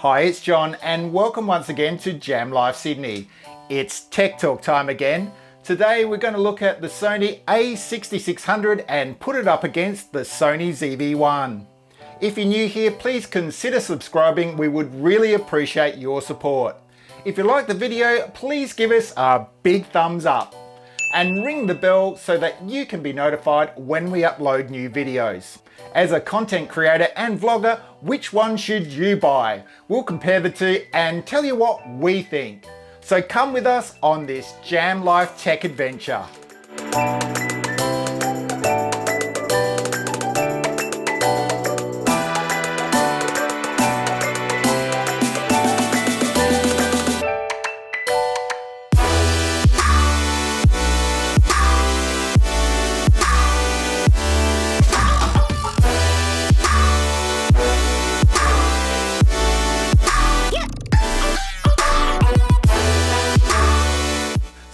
Hi, it's John and welcome once again to Jam Life Sydney. It's Tech Talk time again. Today we're going to look at the Sony A6600 and put it up against the Sony ZV-1. If you're new here, please consider subscribing. We would really appreciate your support. If you like the video, please give us a big thumbs up and ring the bell so that you can be notified when we upload new videos. As a content creator and vlogger, which one should you buy? We'll compare the two and tell you what we think. So come with us on this Jam Life tech adventure.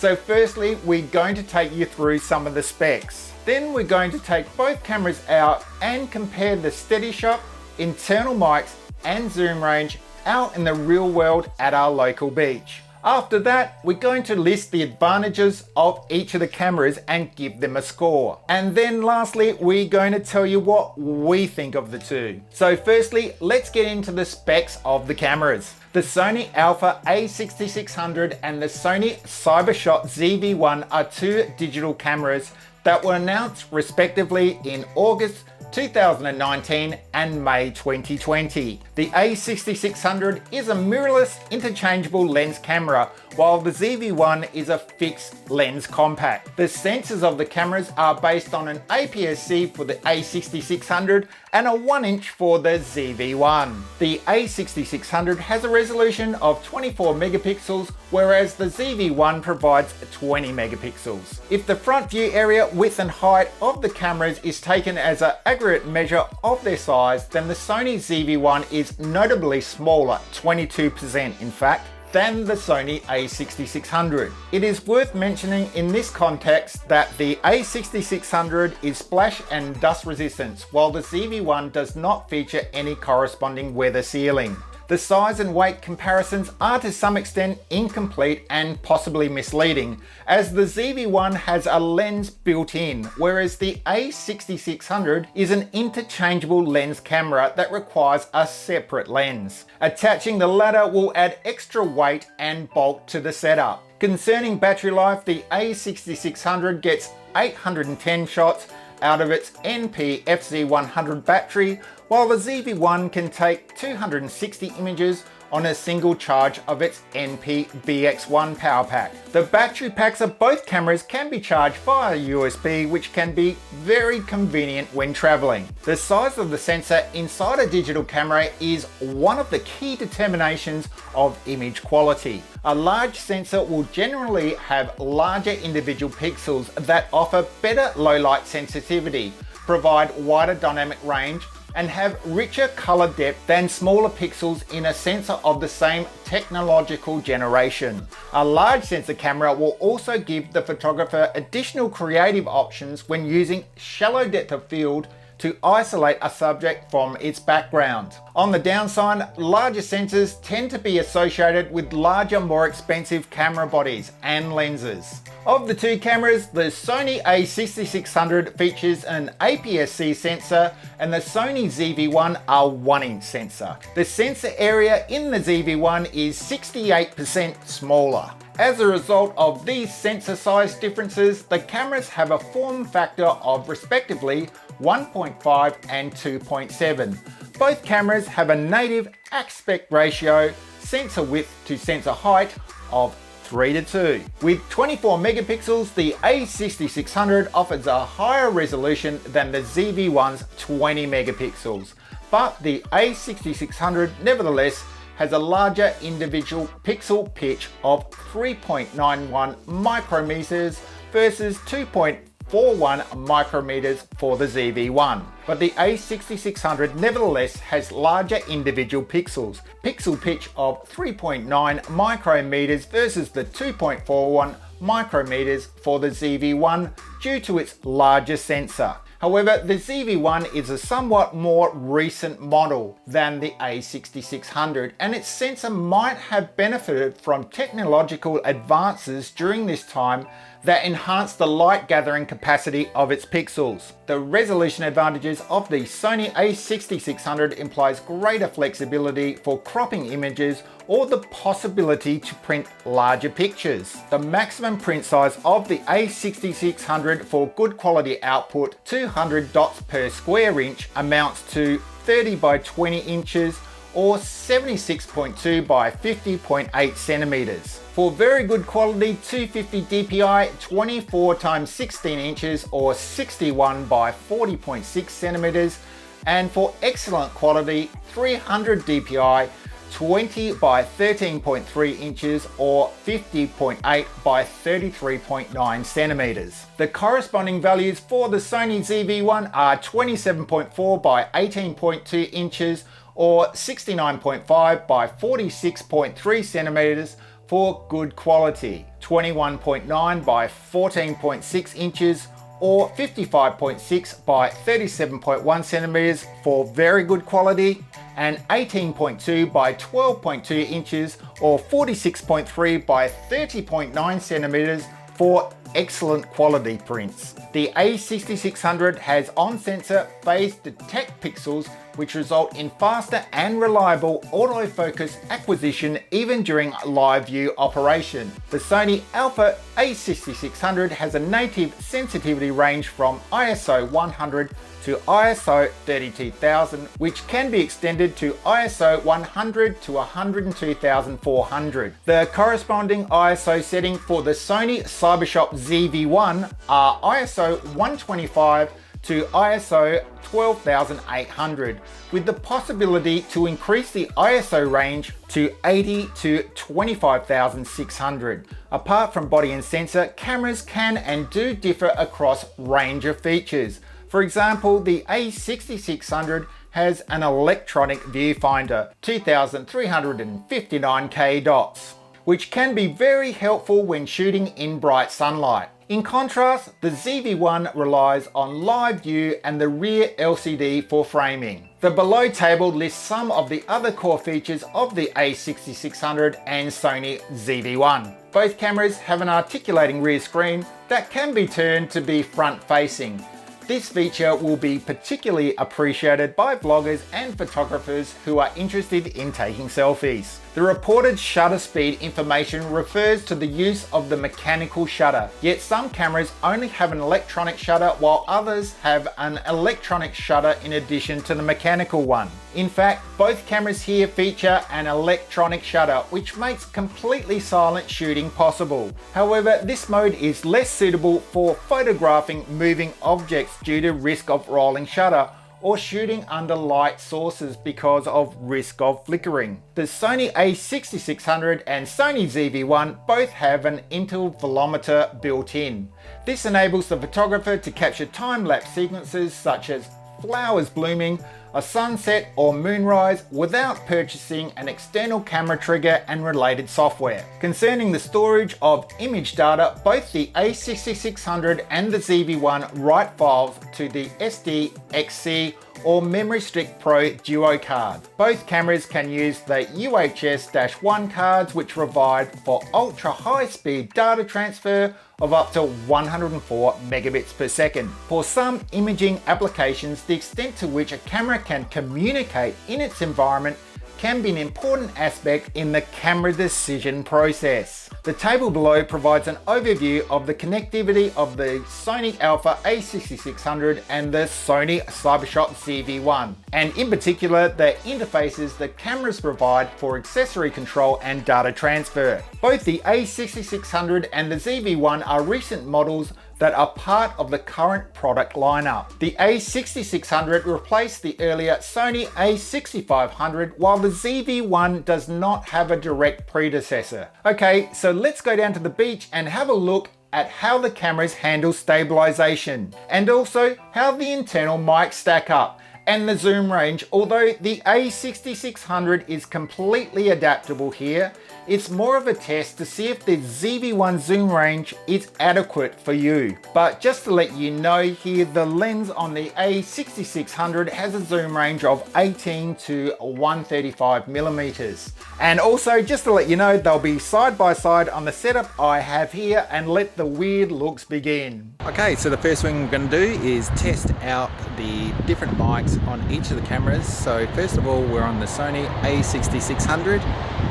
So firstly, we're going to take you through some of the specs. Then we're going to take both cameras out and compare the steady shot, internal mics and zoom range out in the real world at our local beach. After that, we're going to list the advantages of each of the cameras and give them a score. And then lastly, we're going to tell you what we think of the two. So firstly, let's get into the specs of the cameras. The Sony Alpha A6600 and the Sony Cybershot ZV-1 are two digital cameras that were announced respectively in August 2019 and May 2020. The A6600 is a mirrorless interchangeable lens camera, while the ZV-1 is a fixed lens compact. The sensors of the cameras are based on an APS-C for the A6600 and a 1-inch for the ZV-1. The A6600 has a resolution of 24 megapixels, whereas the ZV-1 provides 20 megapixels. If the front view area, width and height of the cameras is taken as an accurate measure of their size, then the Sony ZV-1 is notably smaller, 22% in fact, than the Sony A6600. It is worth mentioning in this context that the A6600 is splash and dust resistant, while the ZV-1 does not feature any corresponding weather sealing. The size and weight comparisons are to some extent incomplete and possibly misleading, as the ZV-1 has a lens built in, whereas the A6600 is an interchangeable lens camera that requires a separate lens. Attaching the latter will add extra weight and bulk to the setup. Concerning battery life, the A6600 gets 810 shots out of its NP FZ100 battery, while the ZV-1 can take 260 images on a single charge of its NP BX1 power pack. The battery packs of both cameras can be charged via USB, which can be very convenient when traveling. The size of the sensor inside a digital camera is one of the key determinations of image quality. A large sensor will generally have larger individual pixels that offer better low light sensitivity, provide wider dynamic range, and have richer color depth than smaller pixels in a sensor of the same technological generation. A large sensor camera will also give the photographer additional creative options when using shallow depth of field to isolate a subject from its background. On the downside, larger sensors tend to be associated with larger, more expensive camera bodies and lenses. Of the two cameras, the Sony A6600 features an APS-C sensor and the Sony ZV-1 a 1-inch sensor. The sensor area in the ZV-1 is 68% smaller. As a result of these sensor size differences, the cameras have a form factor of respectively 1.5 and 2.7. Both cameras have a native aspect ratio, sensor width to sensor height of 3:2. With 24 megapixels, the A6600 offers a higher resolution than the ZV-1's 20 megapixels, but the A6600 nevertheless has a larger individual pixel pitch of 3.91 micrometers versus 2.41 micrometers for the ZV-1. But the A6600 nevertheless has larger individual pixels, pixel pitch of 3.9 micrometers versus the 2.41 micrometers for the ZV-1 due to its larger sensor. However, the ZV-1 is a somewhat more recent model than the A6600, and its sensor might have benefited from technological advances during this time that enhanced the light gathering capacity of its pixels. The resolution advantages of the Sony A6600 implies greater flexibility for cropping images or the possibility to print larger pictures. The maximum print size of the A6600 for good quality output, 200 dots per square inch, amounts to 30 by 20 inches or 76.2 by 50.8 centimeters. For very good quality 250 DPI, 24 x 16 inches or 61 by 40.6 centimeters, and for excellent quality 300 DPI, 20 by 13.3 inches or 50.8 by 33.9 centimeters. The corresponding values for the Sony ZV-1 are 27.4 by 18.2 inches or 69.5 by 46.3 centimeters for good quality, 21.9 by 14.6 inches or 55.6 by 37.1 centimeters for very good quality, and 18.2 by 12.2 inches or 46.3 by 30.9 centimeters for excellent quality prints. The A6600 has on-sensor phase detect pixels which result in faster and reliable autofocus acquisition even during live view operation. The Sony Alpha A6600 has a native sensitivity range from ISO 100 to ISO 32000, which can be extended to ISO 100 to 102,400. The corresponding ISO setting for the Sony Cybershot ZV-1 are ISO 125 to ISO 12,800, with the possibility to increase the ISO range to 80 to 25,600. Apart from body and sensor, cameras can and do differ across range of features. For example, the A6600 has an electronic viewfinder, 2,359K dots, which can be very helpful when shooting in bright sunlight. In contrast, the ZV-1 relies on live view and the rear LCD for framing. The below table lists some of the other core features of the A6600 and Sony ZV-1. Both cameras have an articulating rear screen that can be turned to be front-facing. This feature will be particularly appreciated by vloggers and photographers who are interested in taking selfies. The reported shutter speed information refers to the use of the mechanical shutter, yet some cameras only have an electronic shutter while others have an electronic shutter in addition to the mechanical one. In fact, both cameras here feature an electronic shutter, which makes completely silent shooting possible. However, this mode is less suitable for photographing moving objects due to risk of rolling shutter, or shooting under light sources because of risk of flickering. The Sony A6600 and Sony ZV-1 both have an intervalometer built in. This enables the photographer to capture time-lapse sequences such as flowers blooming, a sunset or moonrise without purchasing an external camera trigger and related software. Concerning the storage of image data, both the A6600 and the ZV-1 write files to the SD, XC or Memory Stick Pro Duo card. Both cameras can use the UHS-1 cards, which provide for ultra high speed data transfer of up to 104 megabits per second. For some imaging applications, the extent to which a camera can communicate in its environment can be an important aspect in the camera decision process. The table below provides an overview of the connectivity of the Sony Alpha A6600 and the Sony Cybershot ZV-1, and in particular the interfaces the cameras provide for accessory control and data transfer. Both the A6600 and the ZV-1 are recent models that are part of the current product lineup. The A6600 replaced the earlier Sony A6500, while the ZV-1 does not have a direct predecessor. Okay, so let's go down to the beach and have a look at how the cameras handle stabilization, and also how the internal mics stack up, and the zoom range. Although the A6600 is completely adaptable here, it's more of a test to see if the ZV-1 zoom range is adequate for you. But just to let you know here, the lens on the A6600 has a zoom range of 18 to 135 millimeters. And also just to let you know, they'll be side by side on the setup I have here, and let the weird looks begin. Okay, so the first thing we're going to do is test out the different mics on each of the cameras. So first of all, we're on the Sony A6600,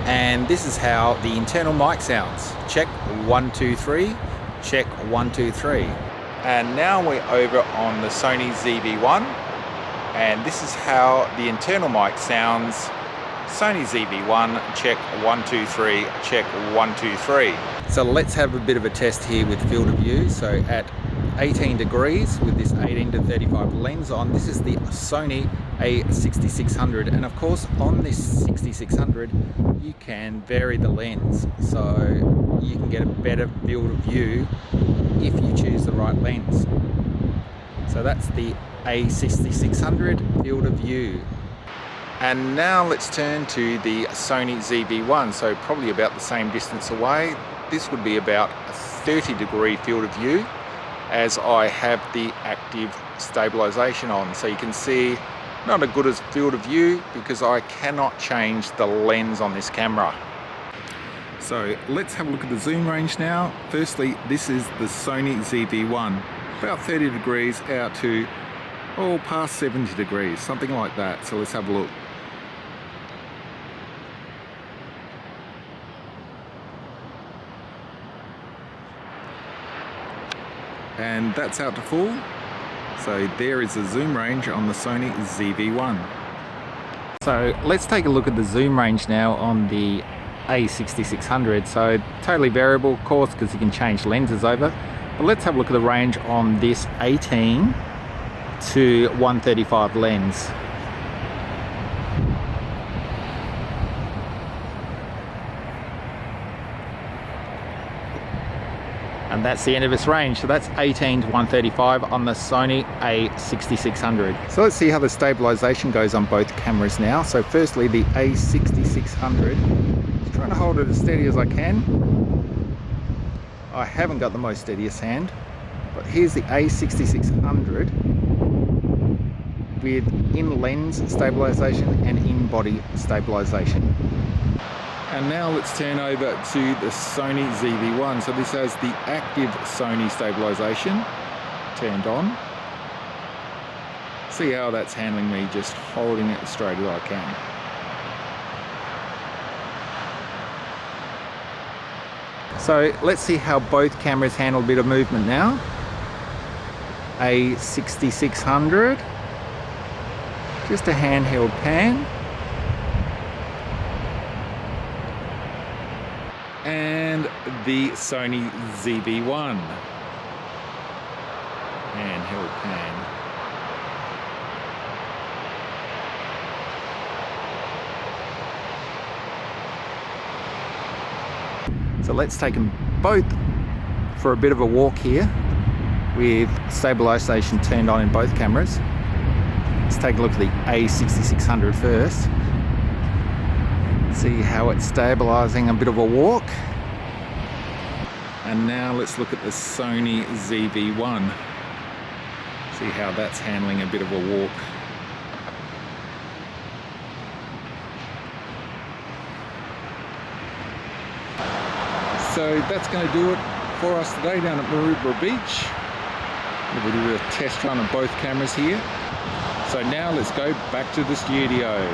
and this is how the internal mic sounds. Check 1 2 3, check 1 2 3. And now we're over on the Sony ZV-1, and this is how the internal mic sounds. Sony ZV-1, check 1 2 3, check 1 2 3. So let's have a bit of a test here with field of view. So at 18 degrees with this 18 to 35 lens on, this is the Sony A6600, and of course on this 6600 you can vary the lens, so you can get a better field of view if you choose the right lens. So that's the A6600 field of view. And now let's turn to the Sony ZV-1, so probably about the same distance away. This would be about a 30 degree field of view, as I have the active stabilization on. So you can see not a good as field of view because I cannot change the lens on this camera. So let's have a look at the zoom range now. Firstly, this is the Sony ZV-1, about 30 degrees out to past 70 degrees, something like that. So let's have a look. And that's out to full. So there is the zoom range on the Sony ZV-1. So let's take a look at the zoom range now on the A6600. So totally variable, of course, because you can change lenses over. But let's have a look at the range on this 18 to 135 lens. And that's the end of its range. So that's 18 to 135 on the Sony A6600. So let's see how the stabilization goes on both cameras now. So firstly, the A6600, just trying to hold it as steady as I can. I haven't got the most steadiest hand, but here's the A6600 with in-lens stabilization and in-body stabilization. And now let's turn over to the Sony ZV-1. So this has the active Sony stabilization turned on. See how that's handling me, just holding it as straight as I can. So let's see how both cameras handle a bit of movement now. A6600, just a handheld pan. And the Sony ZV-1, handheld pan. So let's take them both for a bit of a walk here with stabilization turned on in both cameras. Let's take a look at the A6600 first. See how it's stabilizing a bit of a walk. And now let's look at the Sony ZV-1. See how that's handling a bit of a walk. So that's going to do it for us today down at Maroubra Beach. We'll do a test run of both cameras here. So now let's go back to the studio.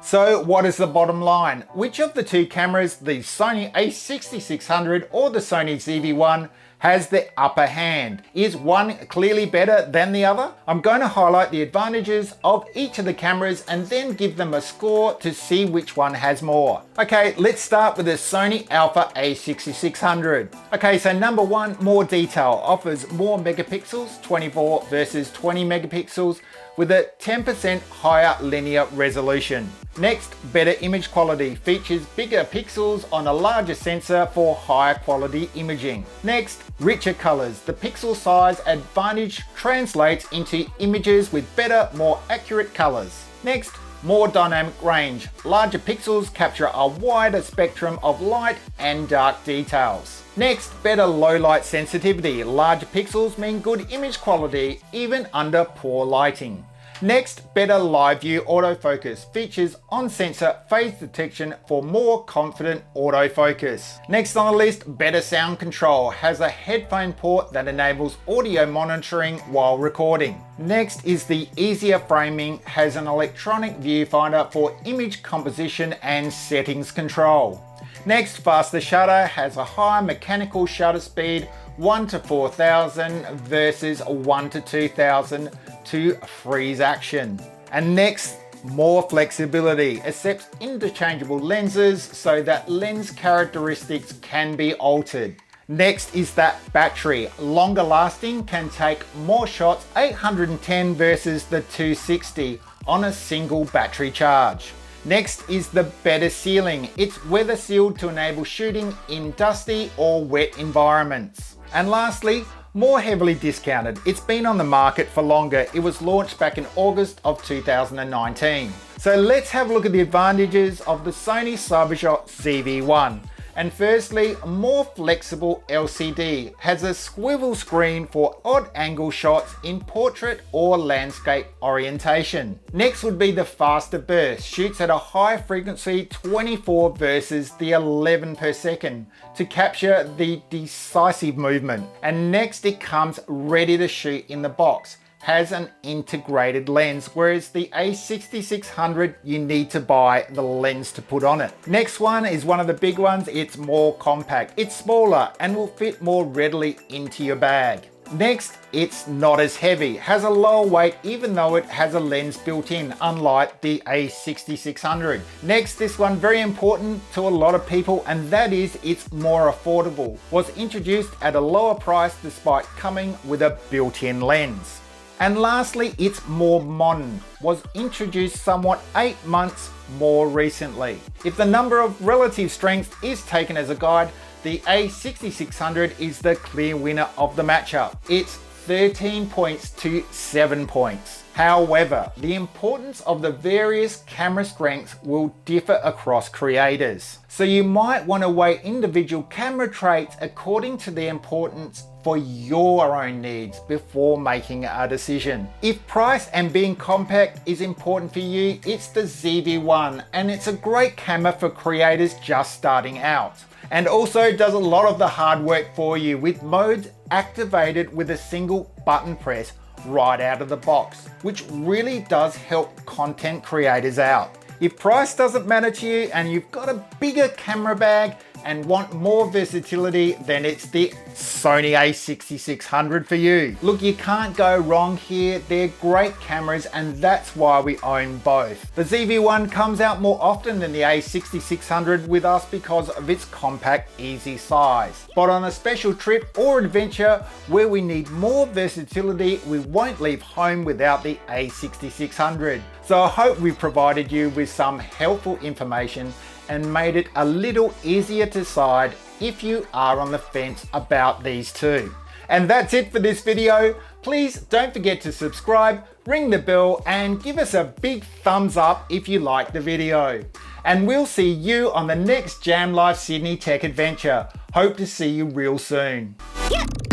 So what is the bottom line? Which of the two cameras, the Sony A6600 or the Sony ZV-1, has the upper hand? Is one clearly better than the other? I'm going to highlight the advantages of each of the cameras and then give them a score to see which one has more. Okay, let's start with the Sony Alpha A6600. Okay, so number one, more detail. Offers more megapixels, 24 versus 20 megapixels, with a 10% higher linear resolution. Next, better image quality, features bigger pixels on a larger sensor for higher quality imaging. Next, richer colors. The pixel size advantage translates into images with better, more accurate colors. Next, more dynamic range. Larger pixels capture a wider spectrum of light and dark details. Next, better low light sensitivity. Larger pixels mean good image quality even under poor lighting. Next, better live view autofocus, features on-sensor phase detection for more confident autofocus. Next on the list, better sound control, has a headphone port that enables audio monitoring while recording. Next is the easier framing, has an electronic viewfinder for image composition and settings control. Next, faster shutter, has a higher mechanical shutter speed, 1 to 4000 versus 1 to 2000 to freeze action. And next, more flexibility, accepts interchangeable lenses so that lens characteristics can be altered. Next is that battery, longer lasting, can take more shots, 810 versus the 260 on a single battery charge. Next is the better sealing. It's weather sealed to enable shooting in dusty or wet environments. And lastly, more heavily discounted. It's been on the market for longer. It was launched back in August of 2019. So let's have a look at the advantages of the Sony ZV-1. And firstly, more flexible LCD, has a swivel screen for odd angle shots in portrait or landscape orientation. Next would be the faster burst, shoots at a high frequency 24 versus the 11 per second to capture the decisive movement. And next it comes ready to shoot in the box. Has an integrated lens, whereas the A6600 you need to buy the lens to put on it. Next one is one of the big ones. It's more compact, it's smaller and will fit more readily into your bag. Next, it's not as heavy, has a lower weight even though it has a lens built in, unlike the A6600. Next, this one very important to a lot of people, and that is it's more affordable. Was introduced at a lower price despite coming with a built-in lens. And lastly, it's more modern, was introduced somewhat 8 months more recently. If the number of relative strengths is taken as a guide, the A6600 is the clear winner of the matchup. It's 13 points to 7 points. However, the importance of the various camera strengths will differ across creators. So you might want to weigh individual camera traits according to their importance for your own needs before making a decision. If price and being compact is important for you, it's the ZV-1, and it's a great camera for creators just starting out. And also does a lot of the hard work for you with modes activated with a single button press right out of the box, which really does help content creators out. If price doesn't matter to you and you've got a bigger camera bag and want more versatility, then it's the Sony A6600 for you. Look, you can't go wrong here. They're great cameras and that's why we own both. The ZV-1 comes out more often than the A6600 with us because of its compact, easy size. But on a special trip or adventure where we need more versatility, we won't leave home without the A6600. So I hope we've provided you with some helpful information and made it a little easier to decide if you are on the fence about these two. And that's it for this video. Please don't forget to subscribe, ring the bell, and give us a big thumbs up if you like the video. And we'll see you on the next Jam Life Sydney Tech Adventure. Hope to see you real soon. Yeah.